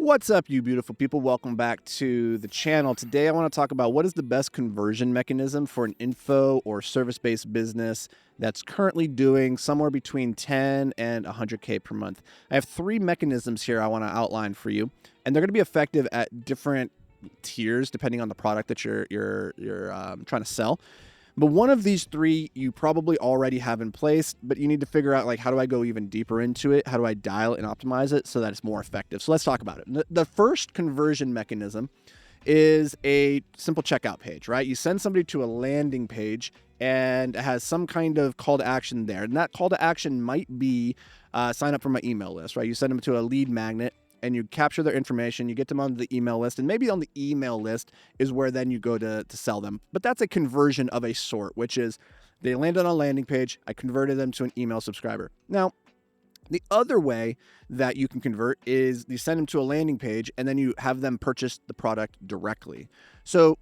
What's up, you beautiful people? Welcome back to the channel. Today I want to talk about what is the best conversion mechanism for an info or service-based business that's currently doing somewhere between 10 and 100K per month. I have three mechanisms here I want to outline for you, and they're going to be effective at different tiers depending on the product that you're trying to sell. But one of these three you probably already have in place, but you need to figure out, like, how do I go even deeper into it? How do I dial it and optimize it so that it's more effective? So let's talk about it. The first conversion mechanism is a simple checkout page, right? You send somebody to a landing page and it has some kind of call to action there. And that call to action might be sign up for my email list, right? You send them to a lead magnet and you capture their information, you get them on the email list, and maybe on the email list is where then you go to sell them. But that's a conversion of a sort, which is they landed on a landing page, I converted them to an email subscriber. Now, the other way that you can convert is you send them to a landing page and then you have them purchase the product directly. So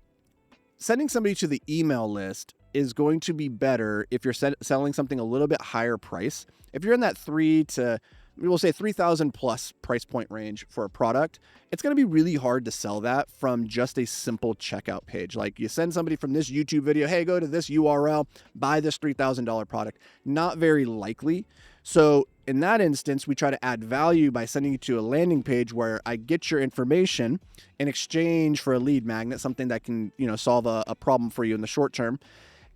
sending somebody to the email list is going to be better if you're selling something a little bit higher price. If you're in that we'll say 3,000 plus price point range for a product, it's going to be really hard to sell that from just a simple checkout page. Like you send somebody from this YouTube video, hey, go to this URL, buy this $3,000 product. Not very likely. So in that instance, we try to add value by sending you to a landing page where I get your information in exchange for a lead magnet, something that can, solve a problem for you in the short term.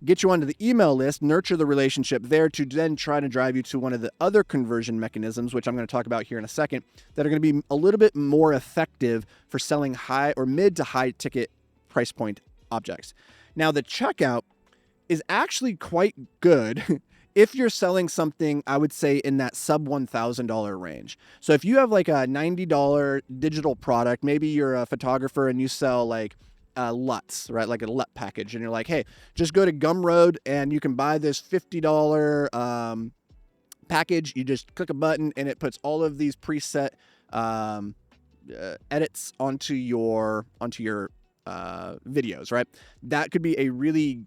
Get you onto the email list, nurture the relationship there to then try to drive you to one of the other conversion mechanisms, which I'm going to talk about here in a second, that are going to be a little bit more effective for selling high or mid to high ticket price point objects. Now, the checkout is actually quite good if you're selling something, I would say, in that sub $1,000 range. So if you have like a $90 digital product, maybe you're a photographer and you sell like LUTs, right? Like a LUT package. And you're like, hey, just go to Gumroad and you can buy this $50 package. You just click a button and it puts all of these preset edits onto your videos, right? That could be a really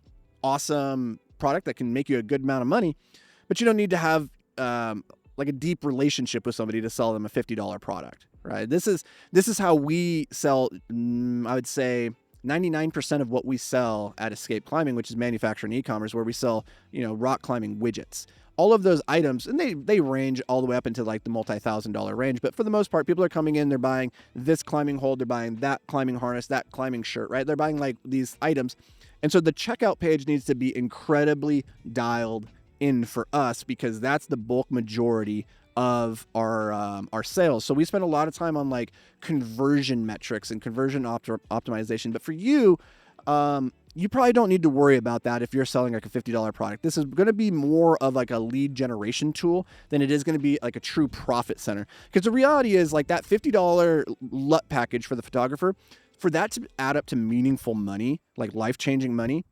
awesome product that can make you a good amount of money, but you don't need to have like a deep relationship with somebody to sell them a $50 product, right? This is how we sell, I would say, 99% of what we sell at Escape Climbing, which is manufacturing e-commerce, where we sell, rock climbing widgets. All of those items, and they range all the way up into like the multi-$1,000 range. But for the most part, people are coming in, they're buying this climbing hold, they're buying that climbing harness, that climbing shirt, right? They're buying like these items. And so the checkout page needs to be incredibly dialed in for us because that's the bulk majority of our sales. So we spend a lot of time on like conversion metrics and conversion optimization. But for you, you probably don't need to worry about that if you're selling like a $50 product. This is going to be more of like a lead generation tool than it is going to be like a true profit center. Because the reality is like that $50 LUT package for the photographer, for that to add up to meaningful money, like life-changing money,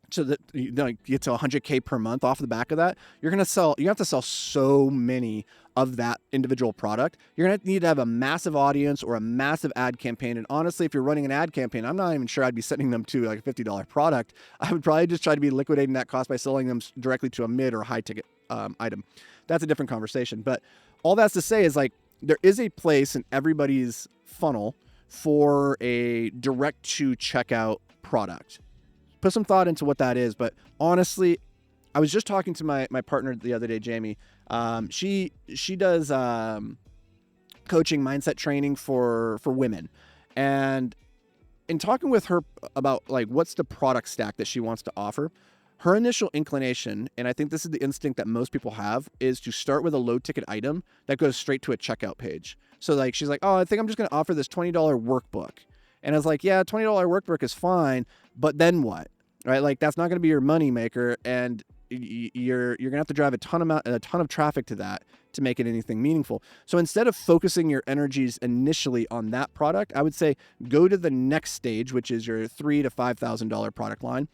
so that you get to 100K per month off the back of that, you have to sell so many of that individual product. You're going to need to have a massive audience or a massive ad campaign. And honestly, if you're running an ad campaign, I'm not even sure I'd be sending them to like a $50 product. I would probably just try to be liquidating that cost by selling them directly to a mid or high ticket item. That's a different conversation. But all that's to say is like, there is a place in everybody's funnel for a direct to checkout product. Put some thought into what that is. But honestly, I was just talking to my partner the other day, Jamie. She does coaching, mindset training for women. And in talking with her about like what's the product stack that she wants to offer, her initial inclination, and I think this is the instinct that most people have, is to start with a low ticket item that goes straight to a checkout page. So like she's like, oh, I think I'm just going to offer this $20 workbook. And I was like, yeah, $20 workbook is fine, but then what? Right? Like that's not going to be your money maker, and you're going to have to drive a ton of traffic to that to make it anything meaningful. So instead of focusing your energies initially on that product, I would say go to the next stage, which is your $3,000 to $5,000 product line.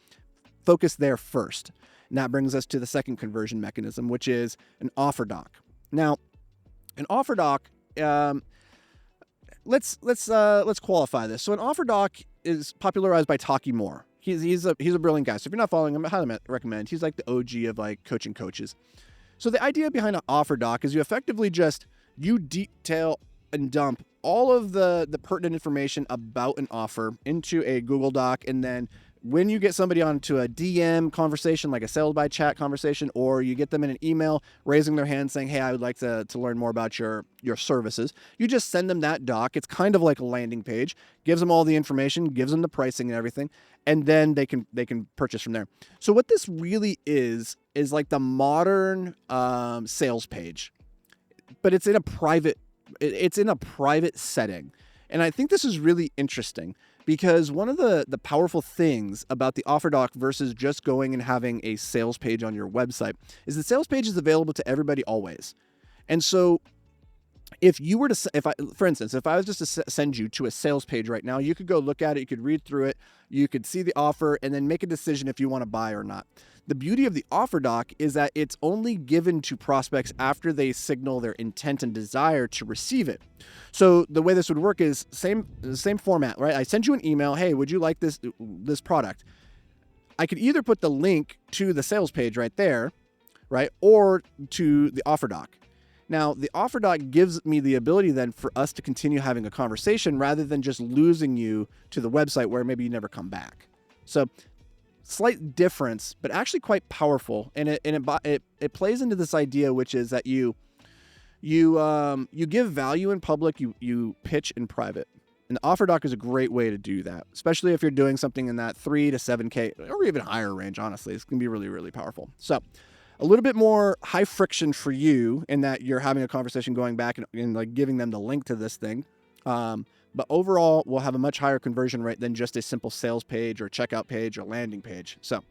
Focus there first. And that brings us to the second conversion mechanism, which is an offer doc. Now, an offer doc, let's qualify this. So an offer doc is popularized by Taki Moore. He's a brilliant guy. So if you're not following him, I highly recommend. He's like the OG of like coaching coaches. So the idea behind an offer doc is you effectively you detail and dump all of the pertinent information about an offer into a Google Doc, and then when you get somebody onto a DM conversation, like a sales by chat conversation, or you get them in an email raising their hand saying, hey, I would like to learn more about your services, you just send them that doc. It's kind of like a landing page, gives them all the information, gives them the pricing and everything, and then they can purchase from there. So what this really is like the modern sales page, but it's in a private setting. And I think this is really interesting because one of the powerful things about the offer doc versus just going and having a sales page on your website is the sales page is available to everybody always. And so if you were to, for instance, if I was just to send you to a sales page right now, you could go look at it, you could read through it, you could see the offer, and then make a decision if you want to buy or not. The beauty of the offer doc is that it's only given to prospects after they signal their intent and desire to receive it. So the way this would work is the same format, right? I send you an email, hey, would you like this product? I could either put the link to the sales page right there, right, or to the offer doc. Now, the offer doc gives me the ability then for us to continue having a conversation rather than just losing you to the website where maybe you never come back. So slight difference, but actually quite powerful. And it plays into this idea, which is that you give value in public, you pitch in private. And the offer doc is a great way to do that, especially if you're doing something in that 3 to 7K or even higher range. Honestly, it's going to be really, really powerful. So a little bit more high friction for you in that you're having a conversation going back and like giving them the link to this thing. But overall, we'll have a much higher conversion rate than just a simple sales page or checkout page or landing page. So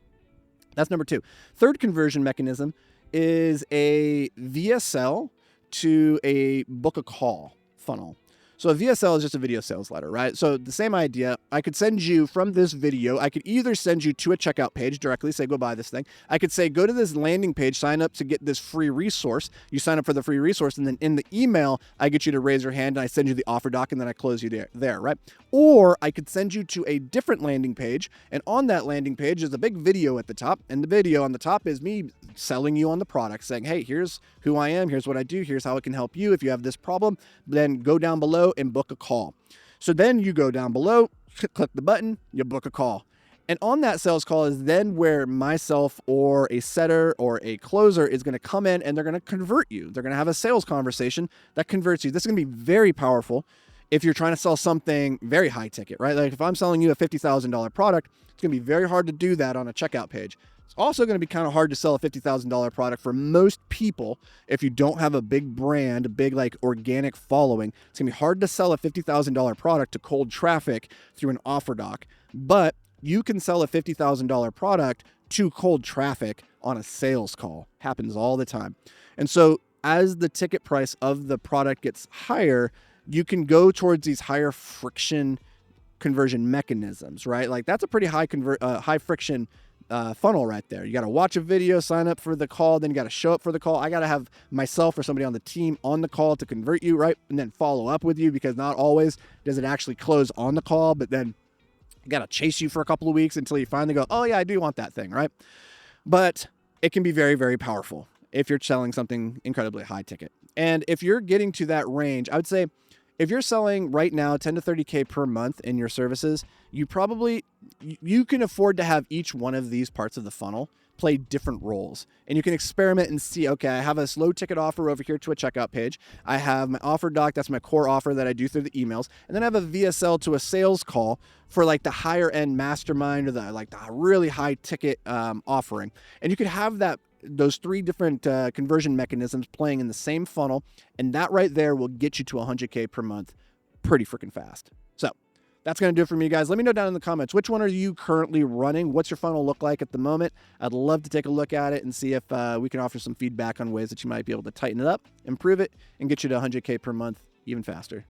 that's number 2. Third conversion mechanism is a VSL to a book a call funnel. So a VSL is just a video sales letter, right? So the same idea, I could send you from this video, I could either send you to a checkout page directly, say, go buy this thing. I could say, go to this landing page, sign up to get this free resource. You sign up for the free resource, and then in the email, I get you to raise your hand, and I send you the offer doc, and then I close you there, right? Or I could send you to a different landing page, and on that landing page is a big video at the top, and the video on the top is me selling you on the product, saying, hey, here's who I am, here's what I do, here's how it can help you if you have this problem. Then go down below and book a call. So then you go down below, click the button, you book a call. And on that sales call is then where myself or a setter or a closer is going to come in and they're going to convert you. They're going to have a sales conversation that converts you. This is going to be very powerful if you're trying to sell something very high ticket, right? Like if I'm selling you a $50,000 product, it's going to be very hard to do that on a checkout page. It's also going to be kind of hard to sell a $50,000 product for most people if you don't have a big brand, a big like organic following. It's going to be hard to sell a $50,000 product to cold traffic through an offer doc, but you can sell a $50,000 product to cold traffic on a sales call. Happens all the time. And so as the ticket price of the product gets higher, you can go towards these higher friction conversion mechanisms, right? Like that's a pretty high friction funnel right there. You got to watch a video, sign up for the call, then you got to show up for the call. I got to have myself or somebody on the team on the call to convert you, right? And then follow up with you, because not always does it actually close on the call, but then I got to chase you for a couple of weeks until you finally go, oh yeah, I do want that thing, right? But it can be very, very powerful if you're selling something incredibly high ticket. And if you're getting to that range, I would say if you're selling right now 10 to 30K per month in your services, you can afford to have each one of these parts of the funnel play different roles. And you can experiment and see, okay, I have a low ticket offer over here to a checkout page. I have my offer doc, that's my core offer that I do through the emails. And then I have a VSL to a sales call for like the higher end mastermind or the really high ticket offering. And you could have those 3 different conversion mechanisms playing in the same funnel. And that right there will get you to 100K per month pretty freaking fast. So that's going to do it for me, guys. Let me know down in the comments, which one are you currently running? What's your funnel look like at the moment? I'd love to take a look at it and see if we can offer some feedback on ways that you might be able to tighten it up, improve it, and get you to 100K per month even faster.